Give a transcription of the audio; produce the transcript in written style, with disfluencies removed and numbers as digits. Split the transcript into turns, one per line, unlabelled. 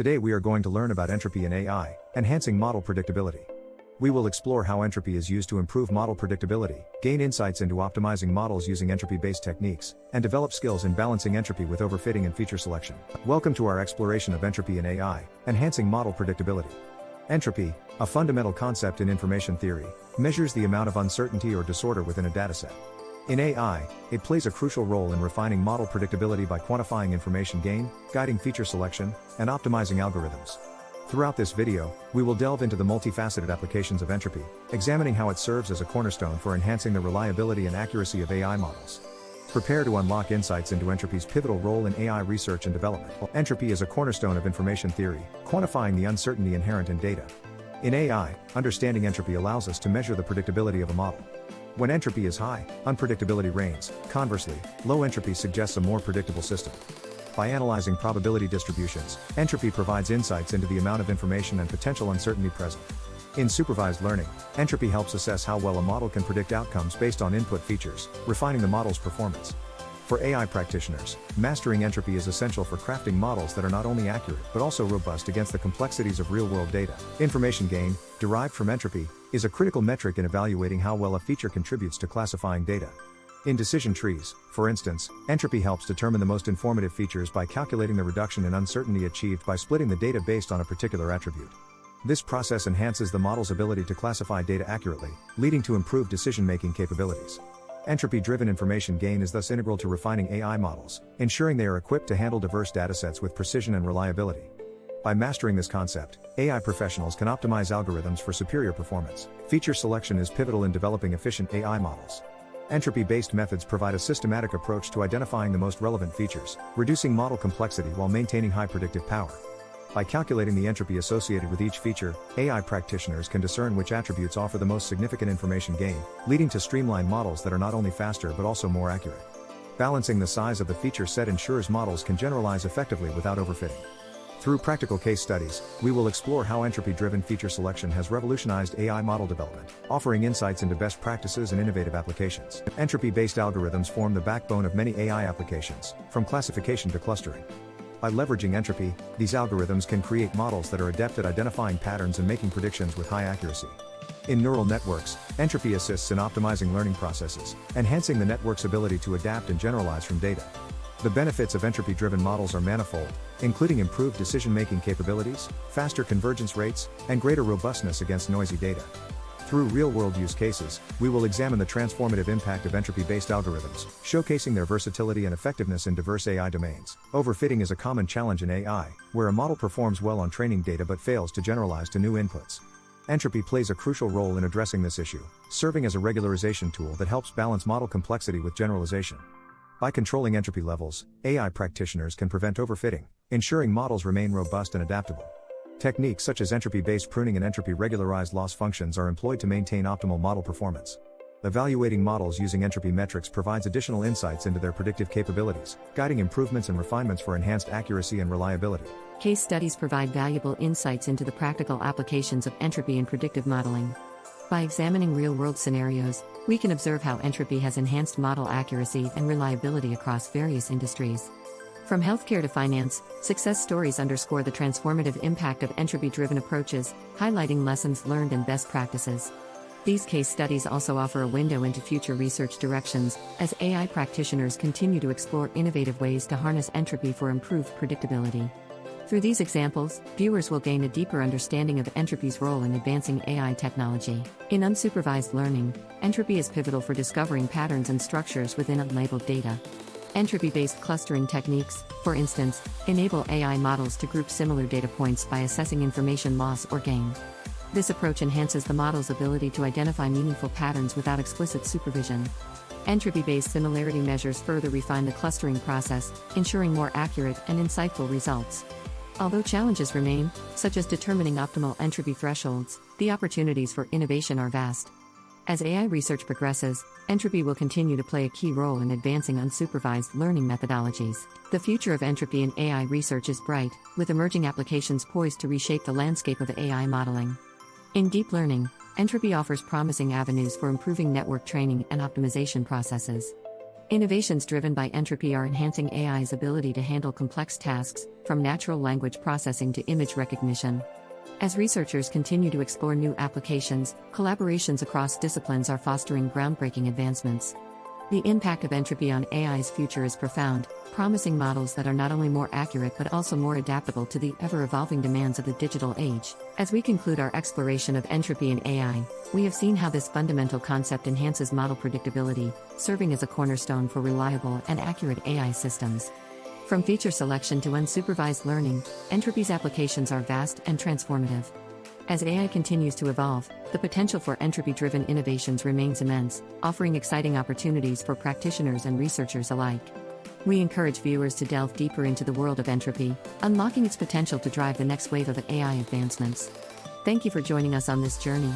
Today we are going to learn about entropy in AI, enhancing model predictability. We will explore how entropy is used to improve model predictability, gain insights into optimizing models using entropy-based techniques, and develop skills in balancing entropy with overfitting and feature selection. Welcome to our exploration of entropy in AI, enhancing model predictability. Entropy, a fundamental concept in information theory, measures the amount of uncertainty or disorder within a dataset. In AI, it plays a crucial role in refining model predictability by quantifying information gain, guiding feature selection, and optimizing algorithms. Throughout this video, we will delve into the multifaceted applications of entropy, examining how it serves as a cornerstone for enhancing the reliability and accuracy of AI models. Prepare to unlock insights into entropy's pivotal role in AI research and development. Entropy is a cornerstone of information theory, quantifying the uncertainty inherent in data. In AI, understanding entropy allows us to measure the predictability of a model. When entropy is high, unpredictability reigns. Conversely, low entropy suggests a more predictable system. By analyzing probability distributions, entropy provides insights into the amount of information and potential uncertainty present. In supervised learning, entropy helps assess how well a model can predict outcomes based on input features, refining the model's performance. For AI practitioners, mastering entropy is essential for crafting models that are not only accurate but also robust against the complexities of real-world data. Information gain, derived from entropy, is a critical metric in evaluating how well a feature contributes to classifying data. In decision trees, for instance, entropy helps determine the most informative features by calculating the reduction in uncertainty achieved by splitting the data based on a particular attribute. This process enhances the model's ability to classify data accurately, leading to improved decision-making capabilities. Entropy-driven information gain is thus integral to refining AI models, ensuring they are equipped to handle diverse datasets with precision and reliability. By mastering this concept, AI professionals can optimize algorithms for superior performance. Feature selection is pivotal in developing efficient AI models. Entropy-based methods provide a systematic approach to identifying the most relevant features, reducing model complexity while maintaining high predictive power. By calculating the entropy associated with each feature, AI practitioners can discern which attributes offer the most significant information gain, leading to streamlined models that are not only faster but also more accurate. Balancing the size of the feature set ensures models can generalize effectively without overfitting. Through practical case studies, we will explore how entropy-driven feature selection has revolutionized AI model development, offering insights into best practices and innovative applications. Entropy-based algorithms form the backbone of many AI applications, from classification to clustering. By leveraging entropy, these algorithms can create models that are adept at identifying patterns and making predictions with high accuracy. In neural networks, entropy assists in optimizing learning processes, enhancing the network's ability to adapt and generalize from data. The benefits of entropy-driven models are manifold, including improved decision-making capabilities, faster convergence rates, and greater robustness against noisy data. Through real-world use cases, we will examine the transformative impact of entropy-based algorithms, showcasing their versatility and effectiveness in diverse AI domains. Overfitting is a common challenge in AI, where a model performs well on training data but fails to generalize to new inputs. Entropy plays a crucial role in addressing this issue, serving as a regularization tool that helps balance model complexity with generalization. By controlling entropy levels, AI practitioners can prevent overfitting, ensuring models remain robust and adaptable. Techniques such as entropy-based pruning and entropy-regularized loss functions are employed to maintain optimal model performance. Evaluating models using entropy metrics provides additional insights into their predictive capabilities, guiding improvements and refinements for enhanced accuracy and reliability.
Case studies provide valuable insights into the practical applications of entropy in predictive modeling. By examining real-world scenarios, we can observe how entropy has enhanced model accuracy and reliability across various industries. From healthcare to finance, success stories underscore the transformative impact of entropy-driven approaches, highlighting lessons learned and best practices. These case studies also offer a window into future research directions, as AI practitioners continue to explore innovative ways to harness entropy for improved predictability. Through these examples, viewers will gain a deeper understanding of entropy's role in advancing AI technology. In unsupervised learning, entropy is pivotal for discovering patterns and structures within unlabeled data. Entropy-based clustering techniques, for instance, enable AI models to group similar data points by assessing information loss or gain. This approach enhances the model's ability to identify meaningful patterns without explicit supervision. Entropy-based similarity measures further refine the clustering process, ensuring more accurate and insightful results. Although challenges remain, such as determining optimal entropy thresholds, the opportunities for innovation are vast. As AI research progresses, entropy will continue to play a key role in advancing unsupervised learning methodologies. The future of entropy in AI research is bright, with emerging applications poised to reshape the landscape of AI modeling. In deep learning, entropy offers promising avenues for improving network training and optimization processes. Innovations driven by entropy are enhancing AI's ability to handle complex tasks, from natural language processing to image recognition. As researchers continue to explore new applications, collaborations across disciplines are fostering groundbreaking advancements. The impact of entropy on AI's future is profound, promising models that are not only more accurate but also more adaptable to the ever-evolving demands of the digital age. As we conclude our exploration of entropy in AI, we have seen how this fundamental concept enhances model predictability, serving as a cornerstone for reliable and accurate AI systems. From feature selection to unsupervised learning, entropy's applications are vast and transformative. As AI continues to evolve, the potential for entropy-driven innovations remains immense, offering exciting opportunities for practitioners and researchers alike. We encourage viewers to delve deeper into the world of entropy, unlocking its potential to drive the next wave of AI advancements. Thank you for joining us on this journey.